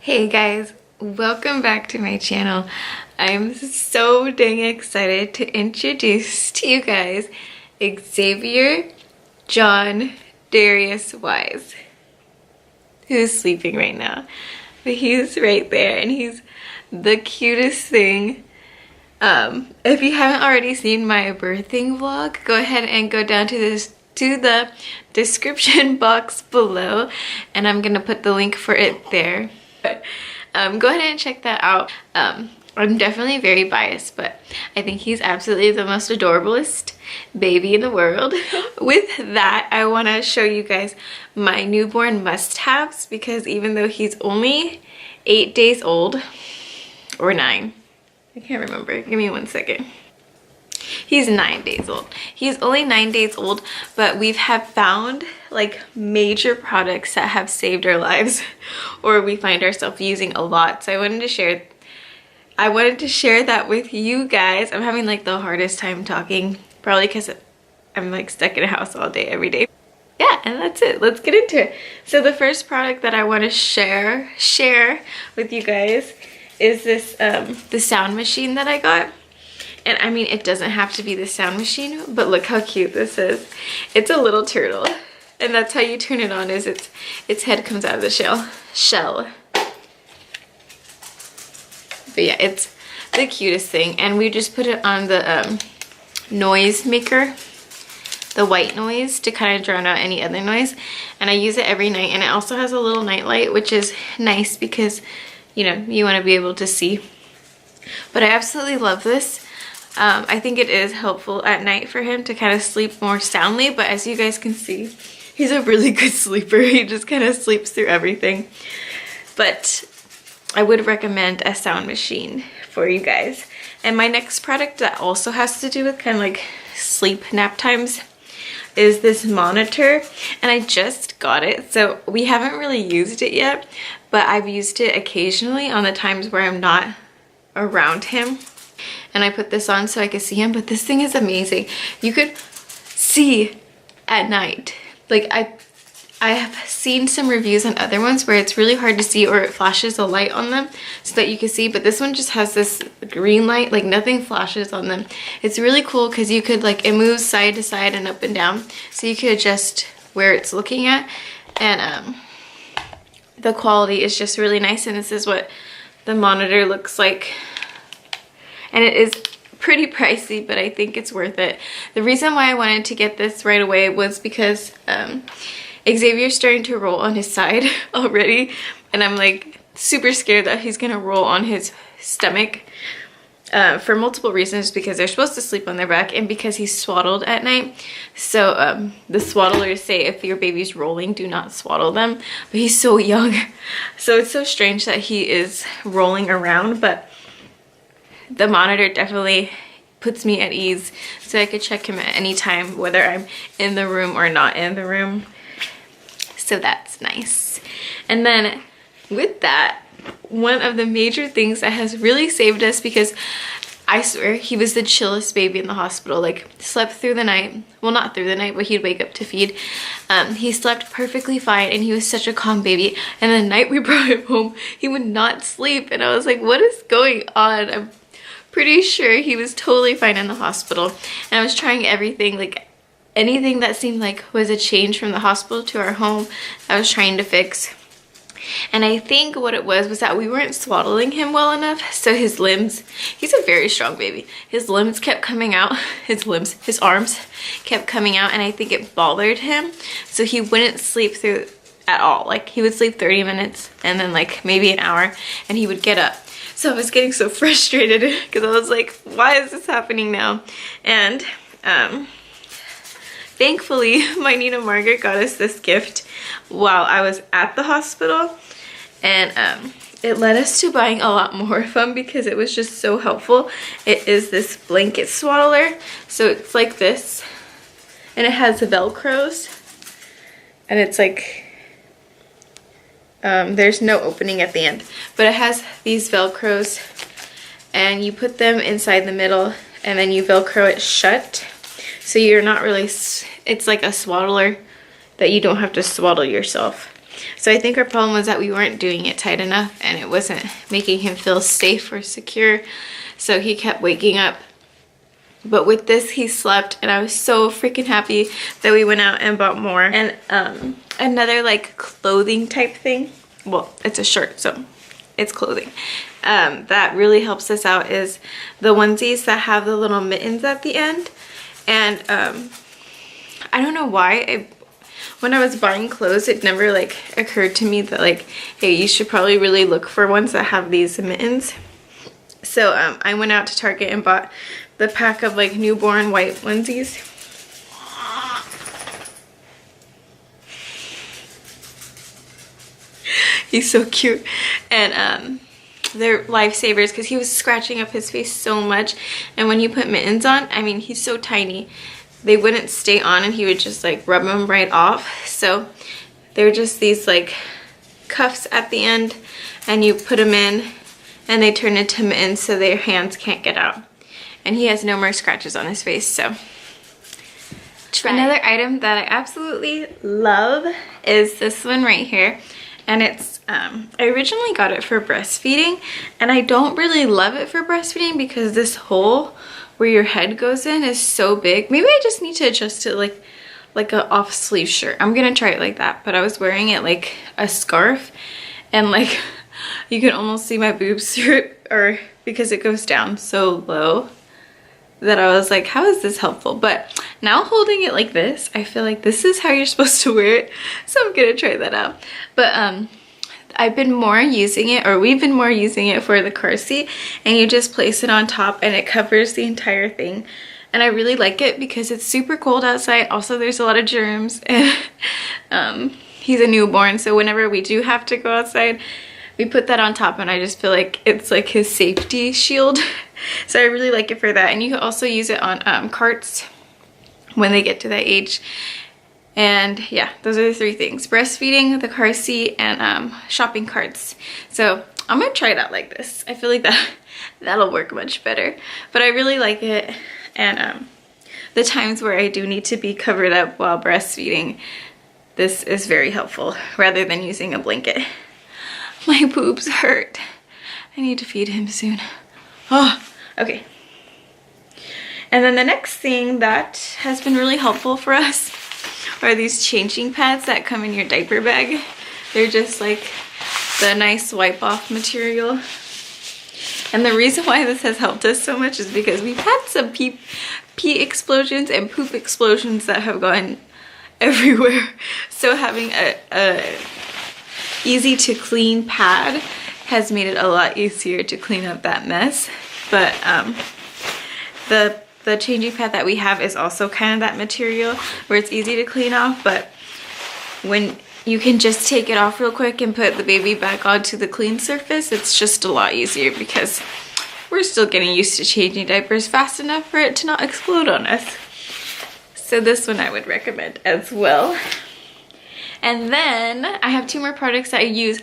Hey guys, welcome back to my channel. I'm so dang excited to introduce to you guys Xavier John Darius Wise, who's sleeping right now. But he's right there and he's the cutest thing. If you haven't already seen my birthing vlog, go ahead and go down to the description box below and I'm gonna put the link for it there. Go ahead and check that out. I'm definitely very biased, but I think he's absolutely the most adorablest baby in the world. With that, I want to show you guys my newborn must-haves, because even though he's only 8 days old, or 9, I can't remember, give me 1 second. He's 9 days old. He's only 9 days old, but we have found like major products that have saved our lives or we find ourselves using a lot. So I wanted to share that with you guys. I'm having like the hardest time talking, probably because I'm like stuck in a house all day, every day. Yeah, and that's it. Let's get into it. So the first product that I want to share with you guys is this the sound machine that I got. And I mean, it doesn't have to be the sound machine, but look how cute this is. It's a little turtle, and that's how you turn it on, is its head comes out of the shell. But yeah, it's the cutest thing. And we just put it on the noise maker, the white noise, to kind of drown out any other noise. And I use it every night. And it also has a little night light, which is nice because, you know, you want to be able to see. But I absolutely love this. I think it is helpful at night for him to kind of sleep more soundly, but as you guys can see, he's a really good sleeper. He just kind of sleeps through everything. But I would recommend a sound machine for you guys. And my next product that also has to do with kind of like sleep nap times is this monitor, and I just got it, so we haven't really used it yet, but I've used it occasionally on the times where I'm not around him. And I put this on so I could see him, but this thing is amazing. You could see at night. Like I have seen some reviews on other ones where it's really hard to see, or it flashes a light on them so that you can see, but this one just has this green light, like nothing flashes on them. It's really cool because you could like, it moves side to side and up and down, so you could adjust where it's looking at, and the quality is just really nice. And this is what the monitor looks like. And it is pretty pricey, but I think it's worth it. The reason why I wanted to get this right away was because Xavier's starting to roll on his side already, and I'm like super scared that he's gonna roll on his stomach for multiple reasons, because they're supposed to sleep on their back and because he's swaddled at night. So the swaddlers say if your baby's rolling, do not swaddle them, but he's so young. So it's so strange that he is rolling around, but the monitor definitely puts me at ease, so I could check him at any time, whether I'm in the room or not in the room. So that's nice. And then with that, one of the major things that has really saved us, because I swear he was the chillest baby in the hospital, like slept through the night. Well, not through the night, but he'd wake up to feed. He slept perfectly fine and he was such a calm baby. And the night we brought him home, he would not sleep. And I was like, what is going on? I'm pretty sure he was totally fine in the hospital. And I was trying everything, like anything that seemed like was a change from the hospital to our home, I was trying to fix. And I think what it was that we weren't swaddling him well enough, so his limbs, he's a very strong baby, his limbs kept coming out, his arms kept coming out, and I think it bothered him, so he wouldn't sleep through at all. Like he would sleep 30 minutes and then like maybe an hour, and he would get up. So I was getting so frustrated because I was like, why is this happening now? And thankfully, my Nina Margaret got us this gift while I was at the hospital. And it led us to buying a lot more of them because it was just so helpful. It is this blanket swaddler. So it's like this. And it has the Velcros. And it's like, there's no opening at the end. But it has these Velcros. And you put them inside the middle. And then you Velcro it shut. So you're not really, it's like a swaddler that you don't have to swaddle yourself. So I think our problem was that we weren't doing it tight enough and it wasn't making him feel safe or secure. So he kept waking up. But with this, he slept, and I was so freaking happy that we went out and bought more. And another like clothing type thing, well, it's a shirt, so it's clothing, that really helps us out is the onesies that have the little mittens at the end. And I don't know why, when I was buying clothes, it never like occurred to me that like, hey, you should probably really look for ones that have these mittens. So I went out to Target and bought the pack of like newborn white onesies. He's so cute. And they're lifesavers because he was scratching up his face so much. And when you put mittens on, I mean, he's so tiny, they wouldn't stay on and he would just like rub them right off. So they're just these like cuffs at the end, and you put them in and they turn into mittens so their hands can't get out. And he has no more scratches on his face, so try. Another item that I absolutely love is this one right here. And it's, I originally got it for breastfeeding, and I don't really love it for breastfeeding because this hole where your head goes in is so big. Maybe I just need to adjust it like a off sleeve shirt. I'm gonna try it like that, but I was wearing it like a scarf, and like you can almost see my boobs through it, or because it goes down so low that I was like, how is this helpful? But now holding it like this, I feel like this is how you're supposed to wear it. So I'm gonna try that out. But I've been more using it, or we've been more using it for the car seat, and you just place it on top and it covers the entire thing. And I really like it because it's super cold outside. Also, there's a lot of germs. He's a newborn, so whenever we do have to go outside, we put that on top, and I just feel like it's like his safety shield. So I really like it for that. And you can also use it on carts when they get to that age. And yeah, those are the three things: breastfeeding, the car seat, and shopping carts. So I'm gonna try it out like this. I feel like that'll work much better. But I really like it. And the times where I do need to be covered up while breastfeeding, this is very helpful rather than using a blanket. My boobs hurt. I need to feed him soon. Oh, okay. And then the next thing that has been really helpful for us are these changing pads that come in your diaper bag. They're just like the nice wipe off material. And the reason why this has helped us so much is because we've had some pee explosions and poop explosions that have gone everywhere. So having a easy to clean pad has made it a lot easier to clean up that mess. But the changing pad that we have is also kind of that material where it's easy to clean off, but when you can just take it off real quick and put the baby back onto the clean surface, it's just a lot easier because we're still getting used to changing diapers fast enough for it to not explode on us. So this one I would recommend as well. And then I have two more products that I use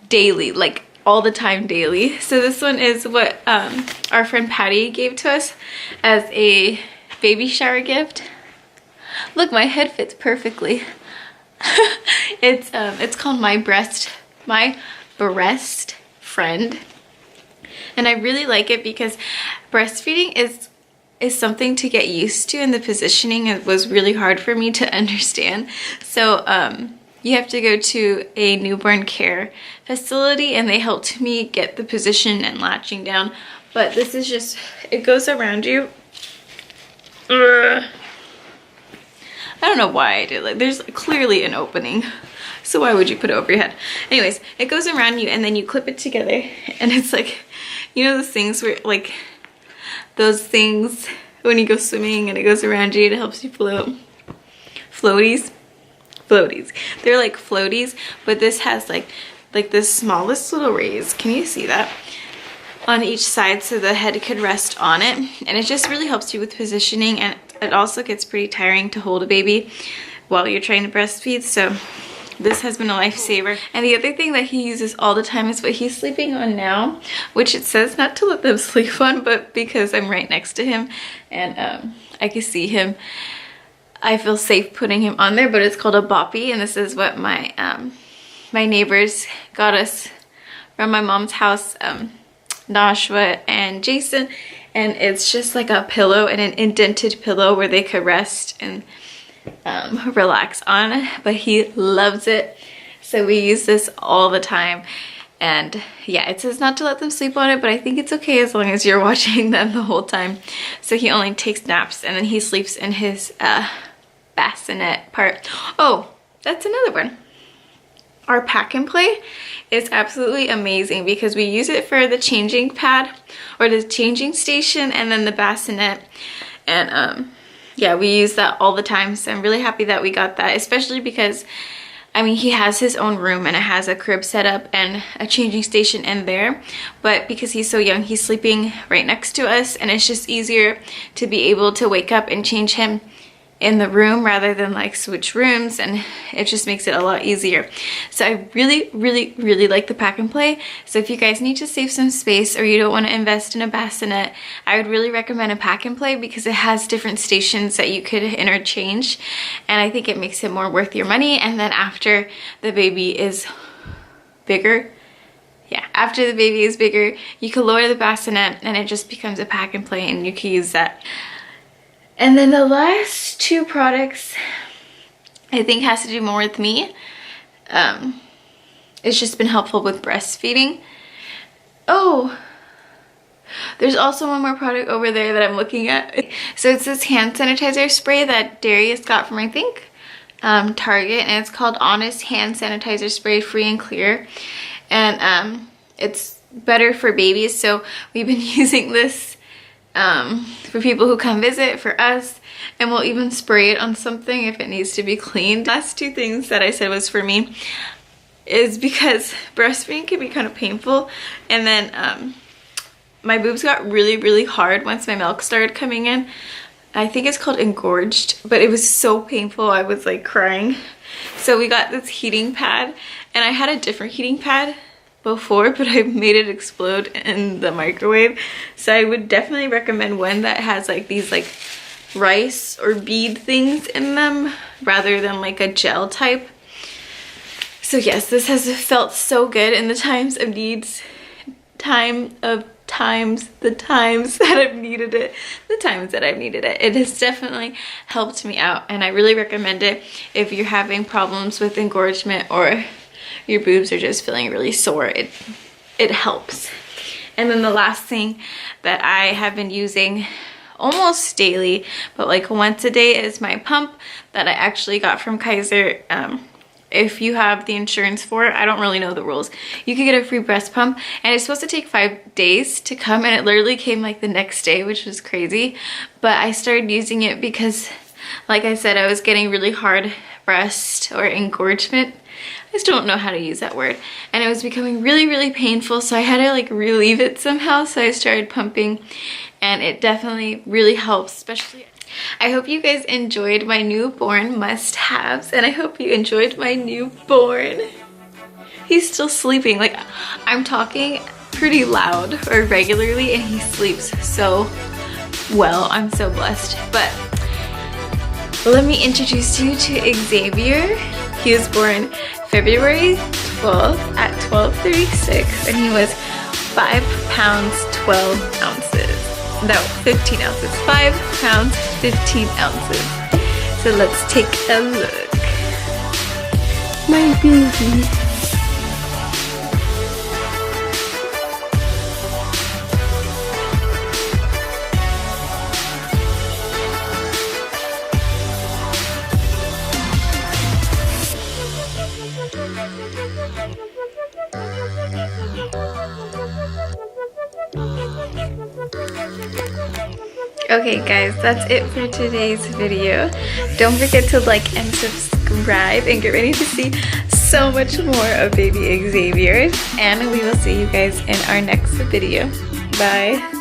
daily, like all the time daily. So this one is what our friend Patty gave to us as a baby shower gift. Look, my head fits perfectly. It's called My Breast Friend. And I really like it because breastfeeding is something to get used to, and the positioning was really hard for me to understand. So you have to go to a newborn care facility and they helped me get the position and latching down. But this is just, it goes around you. I don't know why I did, like there's clearly an opening, so why would you put it over your head? Anyways, it goes around you and then you clip it together, and it's like, you know those things where like those things when you go swimming and it goes around you, it helps you float. Floaties. They're like floaties, but this has like the smallest little raise. Can you see that? On each side so the head could rest on it, and it just really helps you with positioning, and it also gets pretty tiring to hold a baby while you're trying to breastfeed, so this has been a lifesaver. And the other thing that he uses all the time is what he's sleeping on now, which it says not to let them sleep on, but because I'm right next to him and I can see him, I feel safe putting him on there. But it's called a boppy, and this is what my my neighbors got us from my mom's house, Nashua and Jason, and it's just like a pillow and an indented pillow where they could rest and relax on, but he loves it, so we use this all the time. And yeah, it says not to let them sleep on it, but I think it's okay as long as you're watching them the whole time. So he only takes naps and then he sleeps in his bassinet part. Oh, that's another one. Our pack and play is absolutely amazing because we use it for the changing pad or the changing station and then the bassinet. And yeah, we use that all the time. So I'm really happy that we got that, especially because I mean, he has his own room and it has a crib set up and a changing station in there. But because he's so young, he's sleeping right next to us, and it's just easier to be able to wake up and change him in the room rather than like switch rooms, and it just makes it a lot easier. So I really like the pack and play. So if you guys need to save some space or you don't want to invest in a bassinet, I would really recommend a pack and play because it has different stations that you could interchange, and I think it makes it more worth your money. And then after the baby is bigger, after the baby is bigger, you can lower the bassinet and it just becomes a pack and play and you can use that. And then the last two products I think has to do more with me. It's just been helpful with breastfeeding. Oh, there's also one more product over there that I'm looking at. So it's this hand sanitizer spray that Darius got from, I think, Target, and it's called Honest Hand Sanitizer Spray Free and Clear. And it's better for babies, so we've been using this for people who come visit, for us, and we'll even spray it on something if it needs to be cleaned. Last two things that I said was for me is because breastfeeding can be kind of painful, and then my boobs got really hard once my milk started coming in. I think it's called engorged, but it was so painful I was like crying. So we got this heating pad, and I had a different heating pad before, but I made it explode in the microwave. So I would definitely recommend one that has like these like rice or bead things in them rather than like a gel type. So yes, this has felt so good in the times of needs, the times that I've needed it, It has definitely helped me out, and I really recommend it if you're having problems with engorgement or your boobs are just feeling really sore. It helps. And then the last thing that I have been using almost daily, but like once a day, is my pump that I actually got from Kaiser. If you have the insurance for it, I don't really know the rules, you can get a free breast pump, and it's supposed to take 5 days to come, and it literally came like the next day, which was crazy. But I started using it because, like I said, I was getting really hard breast or engorgement. I still don't know how to use that word, and it was becoming really painful, so I had to like relieve it somehow. So I started pumping, and it definitely really helps. Especially, I hope you guys enjoyed my newborn must-haves, and I hope you enjoyed my newborn. He's still sleeping. Like, I'm talking pretty loud or regularly, and he sleeps so well. I'm so blessed. But let me introduce you to Xavier. He was born February 12th at 12:36, and he was 5 pounds 12 ounces. No, 15 ounces. 5 pounds 15 ounces. So let's take a look. My baby. Okay guys, that's it for today's video. Don't forget to like and subscribe, and get ready to see so much more of baby Xavier, and we will see you guys in our next video. Bye.